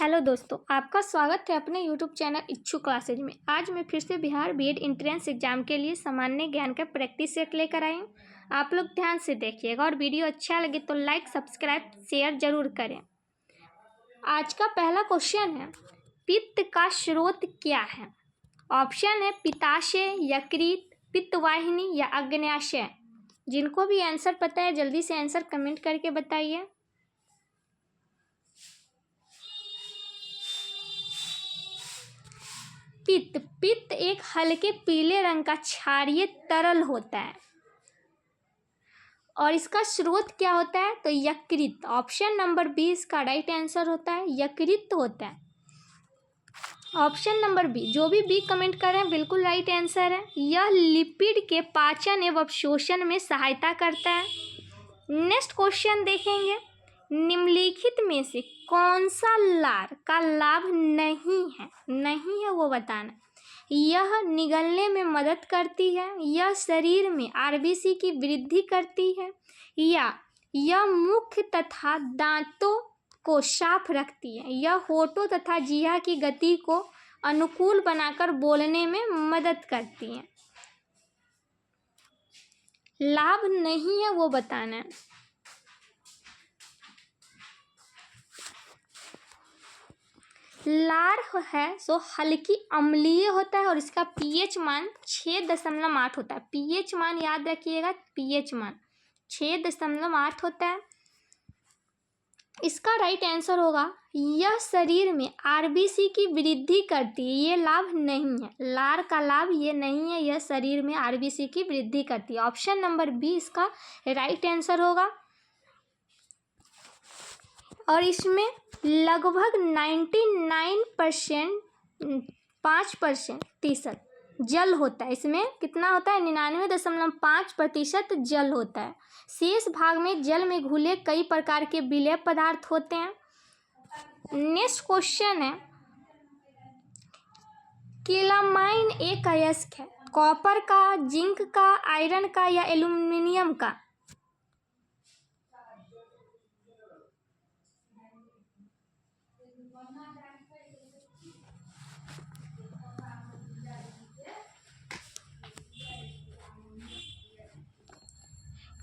Hello दोस्तों, आपका स्वागत है अपने यूट्यूब चैनल इच्छुक क्लासेज में। आज मैं फिर से बिहार बीएड एंट्रेंस एग्जाम के लिए सामान्य ज्ञान का प्रैक्टिस सेट लेकर आई हूँ। आप लोग ध्यान से देखिएगा और वीडियो अच्छा लगे तो लाइक, सब्सक्राइब, शेयर जरूर करें। आज का पहला क्वेश्चन है, पित्त का स्रोत क्या है? ऑप्शन है पित्ताशय, यकृत, पित्तवाहिनी या अग्न्याशय। जिनको भी आंसर पता है जल्दी से आंसर कमेंट करके बताइए। पित्त एक हल्के पीले रंग का क्षारीय तरल होता है और इसका स्रोत क्या होता है? तो यकृत। ऑप्शन नंबर बी इसका राइट आंसर होता है, यकृत होता है। ऑप्शन नंबर बी, जो भी बी कमेंट कर रहे हैं बिल्कुल राइट आंसर है। यह लिपिड के पाचन एवं अवशोषण में सहायता करता है। नेक्स्ट क्वेश्चन देखेंगे, निम्नलिखित में से कौन सा लार का लाभ नहीं है वो बताना। यह निगलने में मदद करती है, यह शरीर में आरबीसी की वृद्धि करती है, या यह मुख तथा दांतों को साफ रखती है, यह होठों तथा जीवा की गति को अनुकूल बनाकर बोलने में मदद करती है। लाभ नहीं है वो बताना है। लार है सो हल्की अम्लीय होता है और इसका पीएच मान 6.8 होता है। पीएच मान याद रखिएगा, पीएच मान 6.8 होता है। इसका राइट आंसर होगा, यह शरीर में आरबीसी की वृद्धि करती है। ये लाभ नहीं है, लार का लाभ ये नहीं है, यह शरीर में आरबीसी की वृद्धि करती है। ऑप्शन नंबर बी इसका राइट आंसर होगा। और इसमें लगभग 99% 5% जल होता है। इसमें कितना होता है? 99.5% जल होता है। शेष भाग में जल में घुले कई प्रकार के विलेय पदार्थ होते हैं। नेक्स्ट क्वेश्चन है, केलामाइन एक अयस्क है, कॉपर का, जिंक का, आयरन का या एल्यूमिनियम का?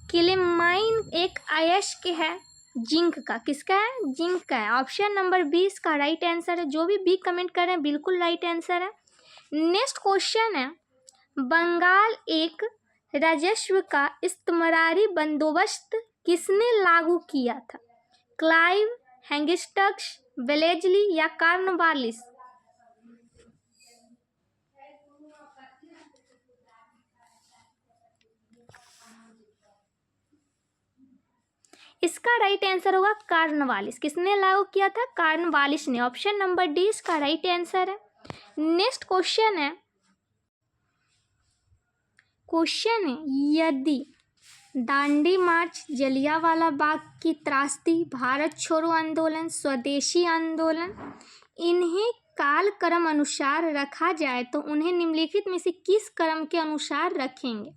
केलामाइन एक अयस्क है जिंक का। किसका है? जिंक का है। ऑप्शन नंबर 20 का राइट आंसर है। जो भी बी कमेंट कर रहे हैं बिल्कुल राइट आंसर है। नेक्स्ट क्वेश्चन है, बंगाल एक राजस्व का इस्तेमारी बंदोबस्त किसने लागू किया था? क्लाइव, हैंगिस्टक्स, वेलेजली या कॉर्नवालिस? इसका राइट आंसर होगा कॉर्नवालिस। किसने लागू किया था? कॉर्नवालिस ने। ऑप्शन नंबर डी इसका राइट आंसर है। नेक्स्ट क्वेश्चन है, यदि दांडी मार्च, जलियांवाला बाग की त्रासदी, भारत छोड़ो आंदोलन, स्वदेशी आंदोलन, इन्हें कालक्रम अनुसार रखा जाए तो उन्हें निम्नलिखित में से किस क्रम के अनुसार रखेंगे?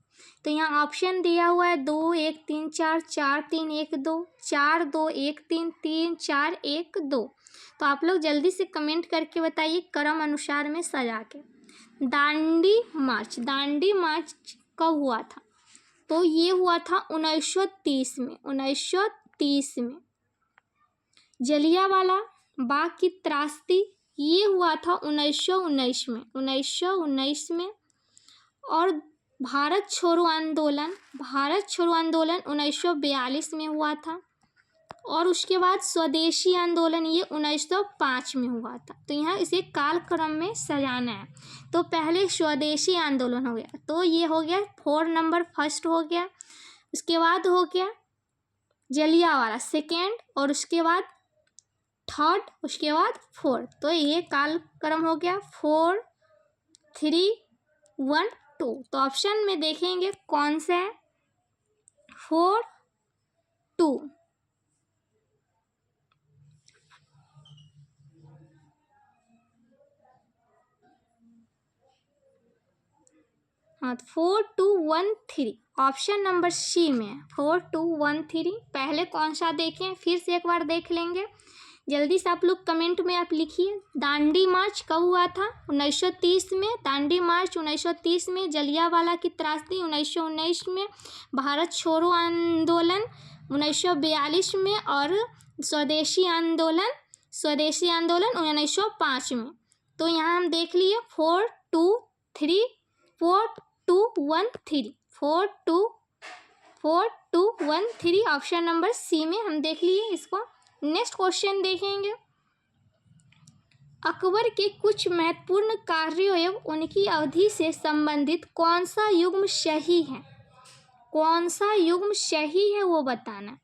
तो यहाँ ऑप्शन दिया हुआ है 2 1 3 4, 4 3 1 2, 4 2 1 3, 3 4 1 2। तो आप लोग जल्दी से कमेंट करके बताइए क्रम अनुसार में सजा के। दांडी मार्च कब हुआ था? तो ये हुआ था 1930 में। 1930 में। जलियांवाला बाग की त्रासदी ये हुआ था 1919 में। 1919 में। और भारत छोड़ो आंदोलन 1942 में हुआ था। और उसके बाद स्वदेशी आंदोलन ये 1905 में हुआ था। तो यहाँ इसे कालक्रम में सजाना है। तो पहले स्वदेशी आंदोलन हो गया, तो ये हो गया 4 नंबर फर्स्ट हो गया। उसके बाद हो गया जलियांवाला सेकेंड, और उसके बाद थर्ड, उसके बाद फोर्थ। तो ये कालक्रम हो गया 4 3 1 2। तो ऑप्शन में देखेंगे कौन सा है? 4 2। हाँ, 4 2 1 3 ऑप्शन नंबर सी में 4 2 1 3। पहले कौन सा देखें, फिर से एक बार देख लेंगे। जल्दी से आप लोग कमेंट में आप लिखिए। दांडी मार्च कब हुआ था? 1930 में। दांडी मार्च 1930 में। जलियांवाला की त्रासदी 1919 में। भारत छोड़ो आंदोलन 1942 में। और स्वदेशी आंदोलन 1905 में। तो यहाँ हम देख लिए 4 2 3 4 2 1 3 4 2 1 3 ऑप्शन नंबर सी में हम देख लिए इसको। नेक्स्ट क्वेश्चन देखेंगे। अकबर के कुछ महत्वपूर्ण कार्यों एवं उनकी अवधि से संबंधित कौन सा युग्म सही है? कौन सा युग्म सही है वो बताना।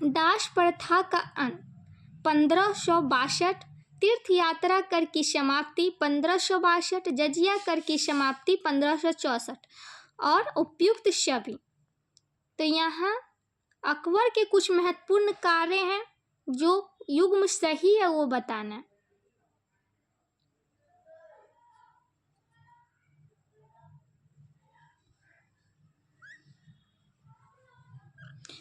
दास प्रथा का अंत 1562, तीर्थ यात्रा कर की समाप्ति 1562, जजिया कर की समाप्ति 1564 और उपयुक्त सभी। तो यहाँ अकबर के कुछ महत्वपूर्ण कार्य हैं, जो युग्म सही है वो बताना है।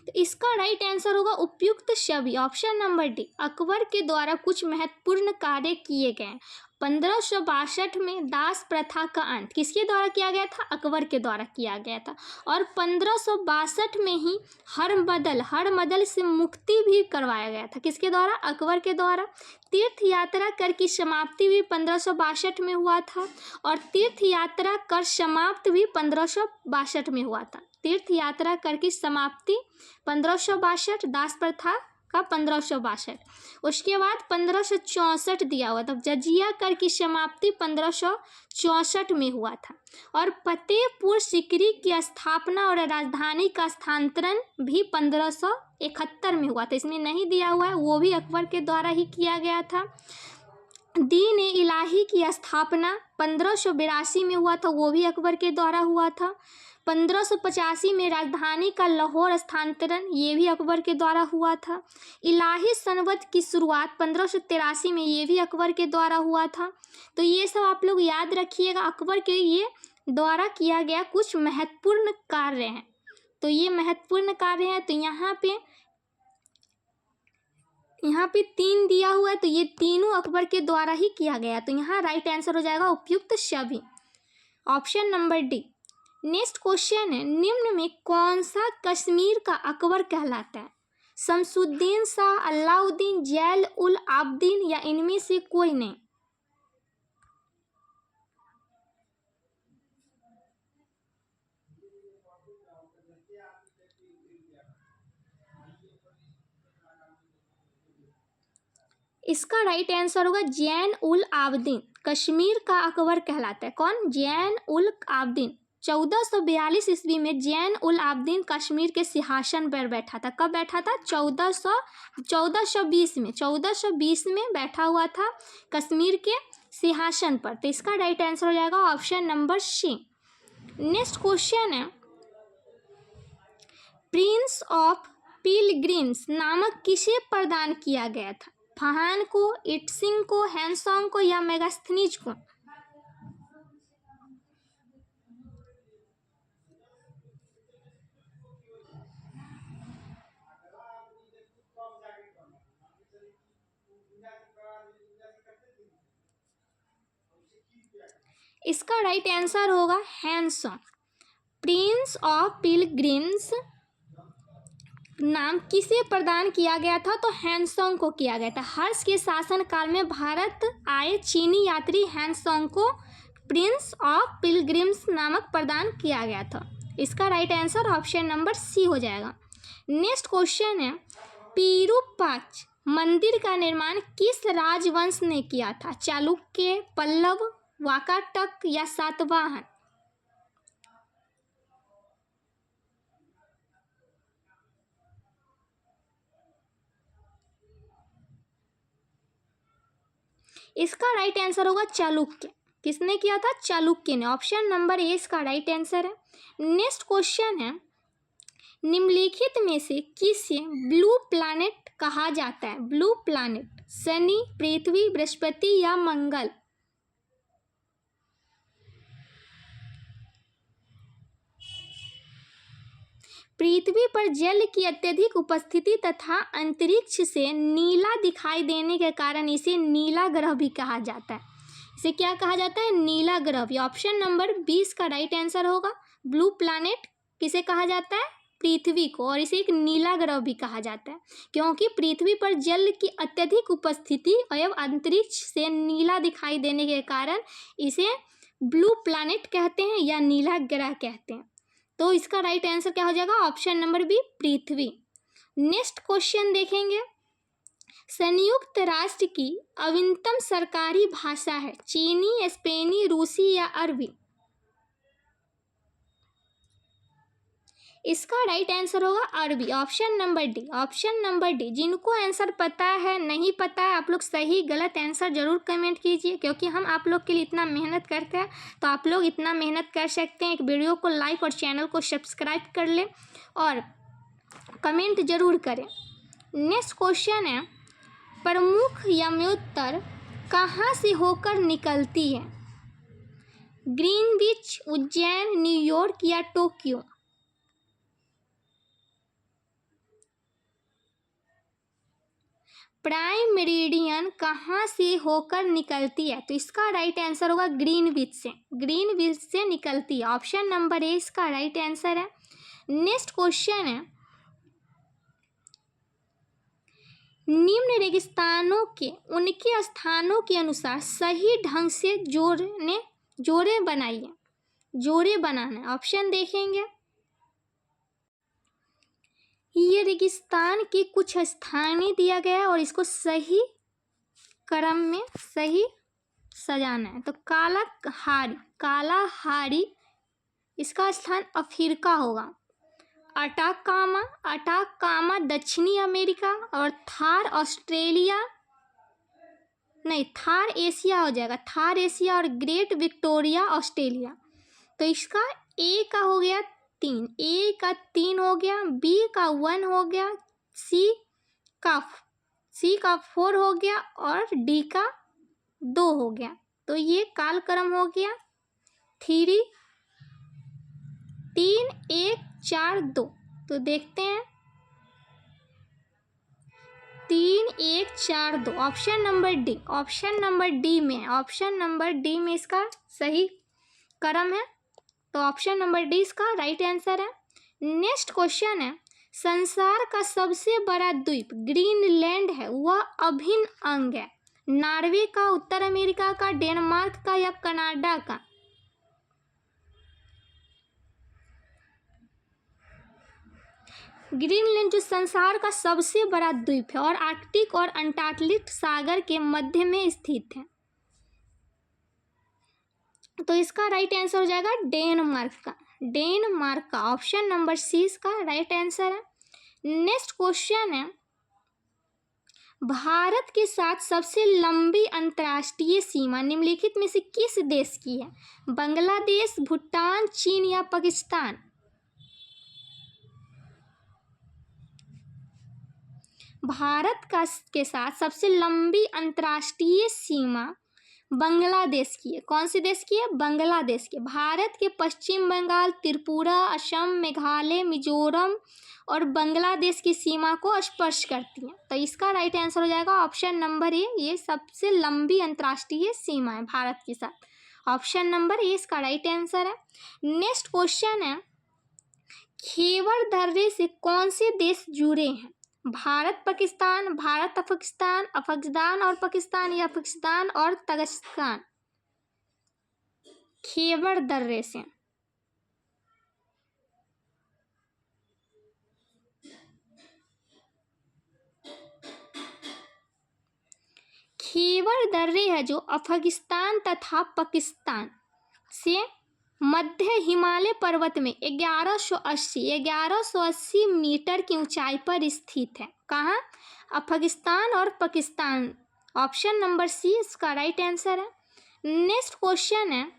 तो इसका राइट आंसर होगा उपयुक्त सभी, ऑप्शन नंबर डी। अकबर के द्वारा कुछ महत्वपूर्ण कार्य किए गए। 1562 में दास प्रथा का अंत किसके द्वारा किया गया था? अकबर के द्वारा किया गया था। और 1562 में ही हर मदल से मुक्ति भी करवाया गया था। किसके द्वारा? अकबर के द्वारा। तीर्थ यात्रा कर की समाप्ति भी 1562 में हुआ था। और तीर्थ यात्रा कर समाप्त भी 1562 में हुआ था। तीर्थ यात्रा कर की समाप्ति 1562, दास प्रथा का 1562। उसके बाद 1564 दिया हुआ था। जजिया कर की समाप्ति 1564 में हुआ था। और फतेहपुर सीकरी की स्थापना और राजधानी का स्थानांतरण भी 1571 में हुआ था। इसमें नहीं दिया हुआ है, वो भी अकबर के द्वारा ही किया गया था। दीन ए इलाही की स्थापना 1582 में हुआ था, वो भी अकबर के द्वारा हुआ था। 1585 में राजधानी का लाहौर स्थानांतरण, ये भी अकबर के द्वारा हुआ था। इलाही सनवत की शुरुआत 1583 में, ये भी अकबर के द्वारा हुआ था। तो ये सब आप लोग याद रखिएगा, अकबर के ये द्वारा किया गया कुछ महत्वपूर्ण कार्य हैं। तो ये महत्वपूर्ण कार्य हैं। तो यहाँ पे 3 दिया हुआ है, तो ये तीनों अकबर के द्वारा ही किया गया। तो यहाँ राइट आंसर हो जाएगा उपयुक्त सभी, option number D. Next question है, निम्न में कौन सा कश्मीर का अकबर कहलाता है? शमसुद्दीन शाह, अलाउद्दीन, जैल उल आबदीन या इनमें से कोई नहीं? इसका राइट आंसर होगा जैन उल आबदीन कश्मीर का अकबर कहलाता है। कौन? जैन उल आबदीन। 1442 ईस्वी में जैन उल आबदीन कश्मीर के सिंहासन पर बैठा था। कब बैठा था? 1420 में बैठा हुआ था कश्मीर के सिंहासन पर। तो इसका राइट आंसर हो जाएगा option number C. Next question है, प्रिंस ऑफ पिलग्रिम्स नामक किसे प्रदान किया गया था? फहान को, इटसिंग को, हैंसोंग को या मेगास्थनीज को? इसका राइट आंसर होगा हैंसोंग। प्रिंस ऑफ पिलग्रिम्स नाम किसे प्रदान किया गया था? तो हैंसोंग को किया गया था। हर्ष के शासन काल में भारत आए चीनी यात्री हैंसोंग को प्रिंस ऑफ पिलग्रिम्स नामक प्रदान किया गया था। इसका right answer option number C हो जाएगा। नेक्स्ट क्वेश्चन है, पीरूपाक्ष मंदिर का निर्माण किस राजवंश ने किया था? चालुक्य, पल्लव, वाकाटक या सातवाहन? इसका राइट आंसर होगा चालुक्य। किसने किया था? चालुक्य ने। ऑप्शन नंबर ए इसका राइट आंसर है। नेक्स्ट क्वेश्चन है, निम्नलिखित में से किसे ब्लू प्लैनेट कहा जाता है? ब्लू प्लैनेट शनि, पृथ्वी, बृहस्पति या मंगल? पृथ्वी पर जल की अत्यधिक उपस्थिति तथा अंतरिक्ष से नीला दिखाई देने के कारण इसे नीला ग्रह भी कहा जाता है। इसे क्या कहा जाता है? नीला ग्रह भी। ऑप्शन नंबर 20 का राइट आंसर होगा। ब्लू प्लैनेट किसे कहा जाता है? पृथ्वी को। और इसे एक नीला ग्रह भी कहा जाता है क्योंकि पृथ्वी पर जल की अत्यधिक उपस्थिति एवं अंतरिक्ष से नीला दिखाई देने के कारण इसे ब्लू प्लैनेट कहते हैं या नीला ग्रह कहते हैं। तो इसका राइट आंसर क्या हो जाएगा? ऑप्शन नंबर बी, पृथ्वी। नेक्स्ट क्वेश्चन देखेंगे। संयुक्त राष्ट्र की अविनतम सरकारी भाषा है चीनी, स्पेनी, रूसी या अरबी? इसका राइट आंसर होगा अरबी। Option number D. Option number D. जिनको आंसर पता है, नहीं पता है, आप लोग सही गलत आंसर जरूर कमेंट कीजिए क्योंकि हम आप लोग के लिए इतना मेहनत करते हैं, तो आप लोग इतना मेहनत कर सकते हैं। एक वीडियो को लाइक और चैनल को सब्सक्राइब कर लें और कमेंट जरूर करें। नेक्स्ट क्वेश्चन है, प्रमुख यमुनोत्तर कहाँ से होकर निकलती है? ग्रीनविच, उज्जैन, न्यूयॉर्क या टोक्यो? प्राइम मेरिडियन कहाँ से होकर निकलती है? तो इसका राइट आंसर होगा ग्रीनविच से। ग्रीनविच से निकलती है। ऑप्शन नंबर ए इसका राइट आंसर है। नेक्स्ट क्वेश्चन है, निम्न रेगिस्तानों के उनके स्थानों के अनुसार सही ढंग से जोड़े बनाइए। जोड़े बनाना ऑप्शन देखेंगे। ये रेगिस्तान के कुछ स्थानें दिया गया है और इसको सही क्रम में सही सजाना है। तो कालाहारी इसका स्थान अफ्रीका होगा। अटाकामा दक्षिणी अमेरिका और थार एशिया हो जाएगा। थार एशिया और ग्रेट विक्टोरिया ऑस्ट्रेलिया। तो इसका ए का हो गया 3, ए का 3 हो गया, बी का 1 हो गया, सी का 4 हो गया और डी का 2 हो गया। तो ये कालक्रम हो गया 3 1 4 2। तो देखते हैं 3 1 4 2। Option number D. Option number D में इसका सही क्रम है। तो ऑप्शन नंबर डी इसका राइट आंसर है। नेक्स्ट क्वेश्चन है, संसार का सबसे बड़ा द्वीप ग्रीनलैंड है, वह अभिन्न अंग है नॉर्वे का, उत्तर अमेरिका का, डेनमार्क का या कनाडा का? ग्रीनलैंड जो संसार का सबसे बड़ा द्वीप है और आर्कटिक और अंटार्कटिक सागर के मध्य में स्थित है। तो इसका राइट आंसर हो जाएगा डेनमार्क का। ऑप्शन नंबर सी इसका राइट आंसर है। नेक्स्ट क्वेश्चन है, भारत के साथ सबसे लंबी अंतर्राष्ट्रीय सीमा निम्नलिखित में से किस देश की है? बांग्लादेश, भूटान, चीन या पाकिस्तान? भारत के साथ सबसे लंबी अंतर्राष्ट्रीय सीमा बांग्लादेश की है। कौन से देश की है? बांग्लादेश की। भारत के पश्चिम बंगाल, त्रिपुरा, असम, मेघालय, मिजोरम और बांग्लादेश की सीमा को स्पर्श करती है। तो इसका राइट आंसर हो जाएगा ऑप्शन नंबर ए। ये सबसे लंबी अंतर्राष्ट्रीय सीमा है भारत के साथ। ऑप्शन नंबर ए इसका राइट आंसर है। नेक्स्ट क्वेश्चन है, खैबर दर्रे से कौन से देश जुड़े हैं? भारत पाकिस्तान, भारत अफगानिस्तान, अफगानिस्तान और पाकिस्तान या पाकिस्तान और तजाकिस्तान? खैबर दर्रे से खैबर दर्रे है जो अफगानिस्तान तथा पाकिस्तान से मध्य हिमालय पर्वत में 1180 मीटर की ऊंचाई पर स्थित है। कहाँ? अफगानिस्तान और पाकिस्तान। ऑप्शन नंबर सी इसका राइट आंसर है। नेक्स्ट क्वेश्चन है,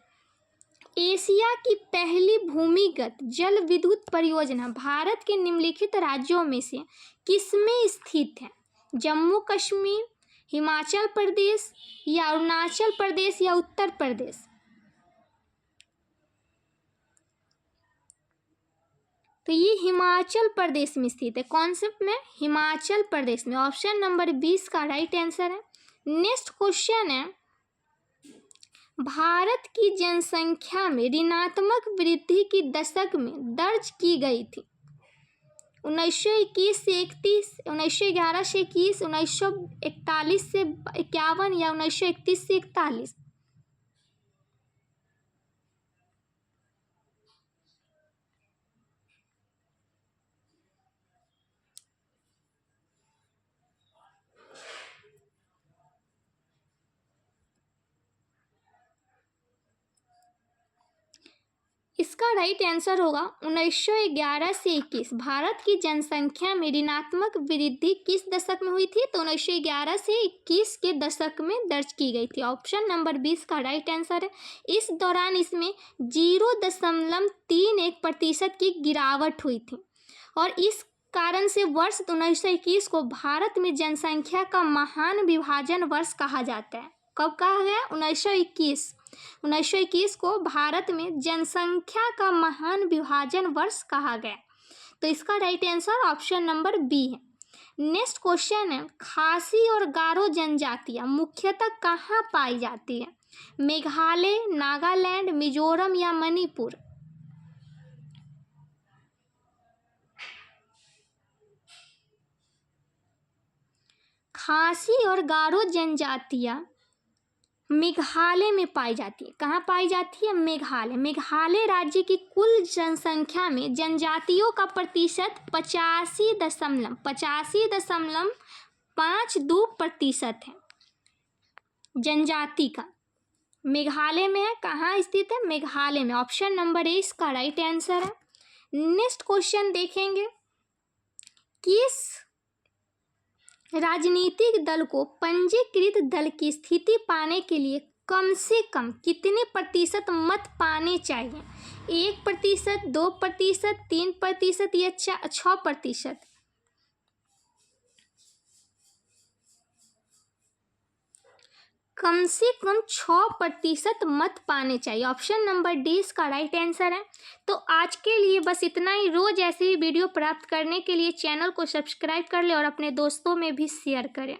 एशिया की पहली भूमिगत जल विद्युत परियोजना भारत के निम्नलिखित राज्यों में से किसमें स्थित है? जम्मू कश्मीर, हिमाचल प्रदेश या अरुणाचल प्रदेश या उत्तर प्रदेश? तो ये हिमाचल प्रदेश में स्थित है। कौन से में? हिमाचल प्रदेश में। ऑप्शन नंबर 20 का राइट आंसर है। नेक्स्ट क्वेश्चन है, भारत की जनसंख्या में ऋणात्मक वृद्धि की दशक में दर्ज की गई थी। 1921 से 31, 1911 से 21, 1941 से 51 या 1931 से 41? इसका राइट आंसर होगा 1911 से 21। भारत की जनसंख्या में ऋणात्मक वृद्धि किस दशक में हुई थी? तो 1911 से 21 के दशक में दर्ज की गई थी। ऑप्शन नंबर 20 का राइट आंसर है। इस दौरान इसमें 0.31% की गिरावट हुई थी और इस कारण से वर्ष 1921 को भारत में जनसंख्या का महान विभाजन वर्ष कहा जाता है। कब कहा गया? 1921 को भारत में जनसंख्या का महान विभाजन वर्ष कहा गया। तो इसका right answer option number B है। नेक्स्ट क्वेश्चन है, खासी और गारो जनजातियां मुख्यतः कहाँ पाई जाती है? मेघालय, नागालैंड, मिजोरम या मणिपुर? खासी और गारो जनजातियां मेघालय में पाई जाती है। कहाँ पाई जाती है? मेघालय। मेघालय राज्य की कुल जनसंख्या में जनजातियों का प्रतिशत 85.52% है जनजाति का। मेघालय में है। कहाँ स्थित है? मेघालय में। ऑप्शन नंबर ए इसका राइट आंसर है। नेक्स्ट क्वेश्चन देखेंगे, किस राजनीतिक दल को पंजीकृत दल की स्थिति पाने के लिए कम से कम कितने प्रतिशत मत पाने चाहिए? 1%, 2%, 3% या 6%? कम से कम 6% मत पाने चाहिए। ऑप्शन नंबर डी इसका राइट आंसर है। तो आज के लिए बस इतना ही। रोज ऐसी वीडियो प्राप्त करने के लिए चैनल को सब्सक्राइब कर ले और अपने दोस्तों में भी शेयर करें।